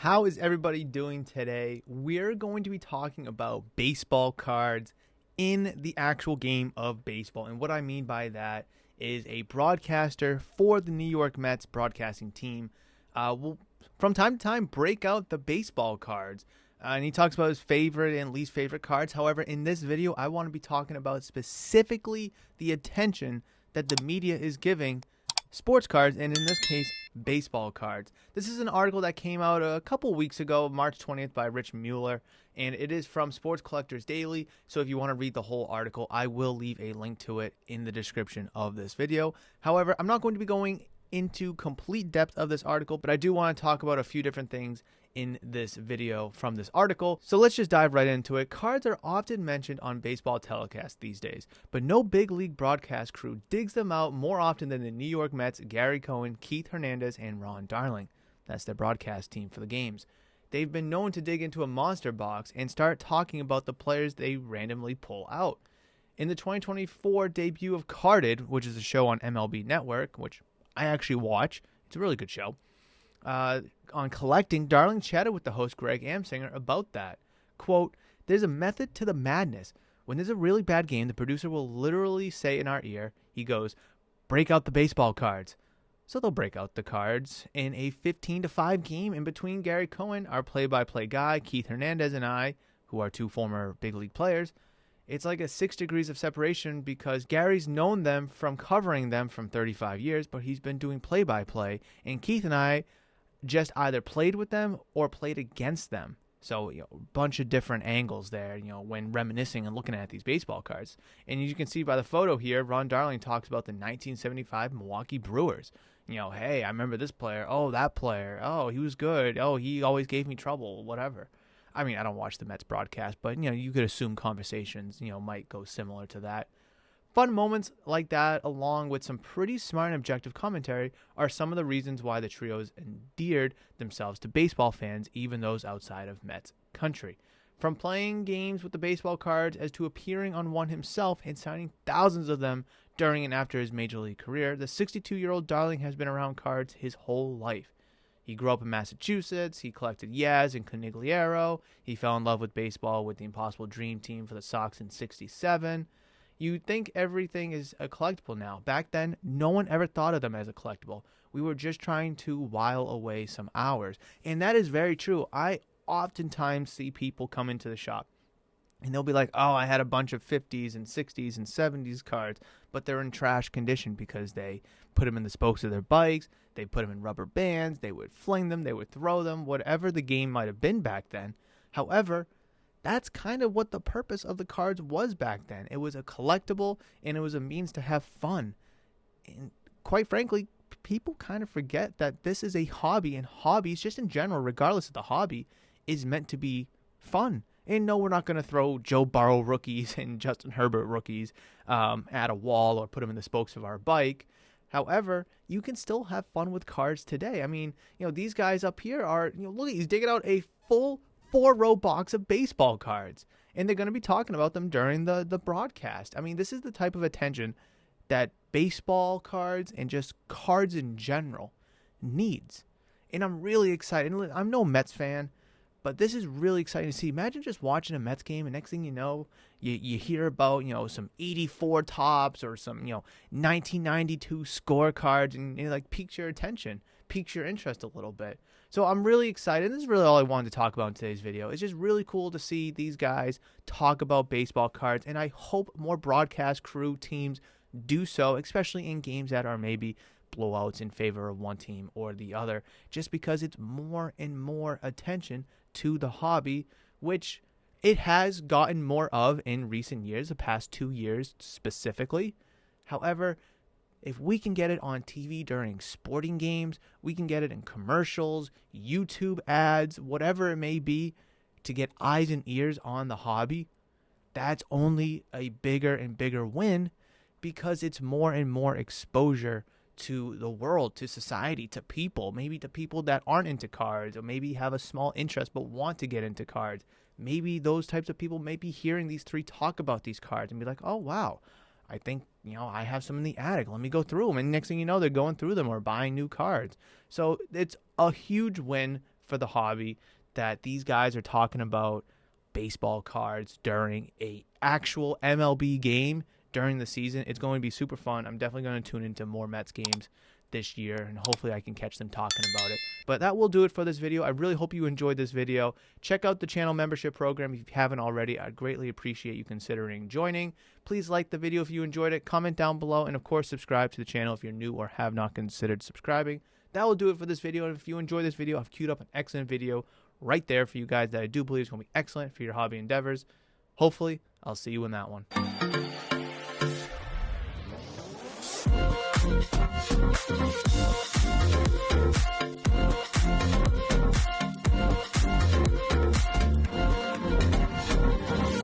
How is everybody doing today? We're going to be talking about baseball cards in the actual game of baseball. And what I mean by that is a broadcaster for the New York Mets broadcasting team will, from time to time, break out the baseball cards. And he talks about his favorite and least favorite cards. However, in this video, I want to be talking about specifically the attention that the media is giving sports cards, and in this case, baseball cards. This is an article that came out a couple weeks ago, March 20th, by Rich Mueller, and it is from Sports Collectors Daily. So if you want to read the whole article, I will leave a link to it in the description of this video. However, I'm not going to be going into complete depth of this article, but I do want to talk about a few different things in this video from this article. So let's just dive right into it. Cards are often mentioned on baseball telecasts these days, but no big league broadcast crew digs them out more often than the New York Mets' Gary Cohen, Keith Hernandez, and Ron Darling. That's their broadcast team for the games. They've been known to dig into a monster box and start talking about the players they randomly pull out. In the 2024 debut of Carded, which is a show on MLB Network, which I actually watch, it's a really good show, on collecting, Darling chatted with the host Greg Amsinger about that. Quote, "There's a method to the madness. When there's a really bad game, the producer will literally say in our ear, he goes, 'Break out the baseball cards.' So they'll break out the cards in a 15-5 game in between Gary Cohen, our play-by-play guy, Keith Hernandez, and I, who are two former big league players. It's like a 6 degrees of separation because Gary's known them from covering them from 35 years, but he's been doing play-by-play, and Keith and I just either played with them or played against them. So, a bunch of different angles there, when reminiscing and looking at these baseball cards. And as you can see by the photo here, Ron Darling talks about the 1975 Milwaukee Brewers. Hey, I remember this player. Oh, that player. Oh, he was good. Oh, he always gave me trouble, whatever. I mean, I don't watch the Mets broadcast, but, you could assume conversations, might go similar to that. Fun moments like that, along with some pretty smart and objective commentary, are some of the reasons why the trios endeared themselves to baseball fans, even those outside of Mets country. From playing games with the baseball cards as to appearing on one himself and signing thousands of them during and after his major league career, the 62-year-old Darling has been around cards his whole life. He grew up in Massachusetts, he collected Yaz and Conigliaro, he fell in love with baseball with the Impossible Dream Team for the Sox in '67. You'd think everything is a collectible now. Back then, no one ever thought of them as a collectible. We were just trying to while away some hours. And that is very true. I oftentimes see people come into the shop and they'll be like, oh, I had a bunch of 50s and 60s and 70s cards, but they're in trash condition because they put them in the spokes of their bikes, they put them in rubber bands, they would fling them, they would throw them, whatever the game might have been back then. However, that's kind of what the purpose of the cards was back then. It was a collectible, and it was a means to have fun. And quite frankly, people kind of forget that this is a hobby, and hobbies, just in general, regardless of the hobby, is meant to be fun. And no, we're not going to throw Joe Burrow rookies and Justin Herbert rookies at a wall or put them in the spokes of our bike. However, you can still have fun with cards today. I mean, these guys up here are, look, he's digging out a full 4-row box of baseball cards, and they're going to be talking about them during the broadcast. I mean, this is the type of attention that baseball cards and just cards in general needs, and I'm really excited. I'm no Mets fan, but this is really exciting to see. Imagine just watching a Mets game, and next thing you know, you hear about some 84 tops or some 1992 scorecards, and it like piques your attention, piques your interest a little bit. So I'm really excited. This is really all I wanted to talk about in today's video. It's just really cool to see these guys talk about baseball cards, and I hope more broadcast crew teams do so, especially in games that are maybe blowouts in favor of one team or the other, just because it's more and more attention to the hobby, which it has gotten more of in recent years, the past 2 years specifically. However, if we can get it on TV during sporting games, we can get it in commercials, YouTube ads, whatever it may be, to get eyes and ears on the hobby, that's only a bigger and bigger win, because it's more and more exposure to the world, to society, to people, maybe to people that aren't into cards, or maybe have a small interest but want to get into cards. Maybe those types of people may be hearing these three talk about these cards and be like, oh, wow, I think, I have some in the attic. Let me go through them. And next thing you know, they're going through them or buying new cards. So it's a huge win for the hobby that these guys are talking about baseball cards during a actual MLB game during the season. It's going to be super fun. I'm definitely going to tune into more Mets games this year, and hopefully I can catch them talking about it. But that will do it for this video. I really hope you enjoyed this video. Check out the channel membership program if you haven't already. I'd greatly appreciate you considering joining. Please like the video if you enjoyed it, comment down below, and of course subscribe to the channel if you're new or have not considered subscribing. That will do it for this video, and if you enjoyed this video, I've queued up an excellent video right there for you guys that I do believe is going to be excellent for your hobby endeavors. Hopefully, I'll see you in that one.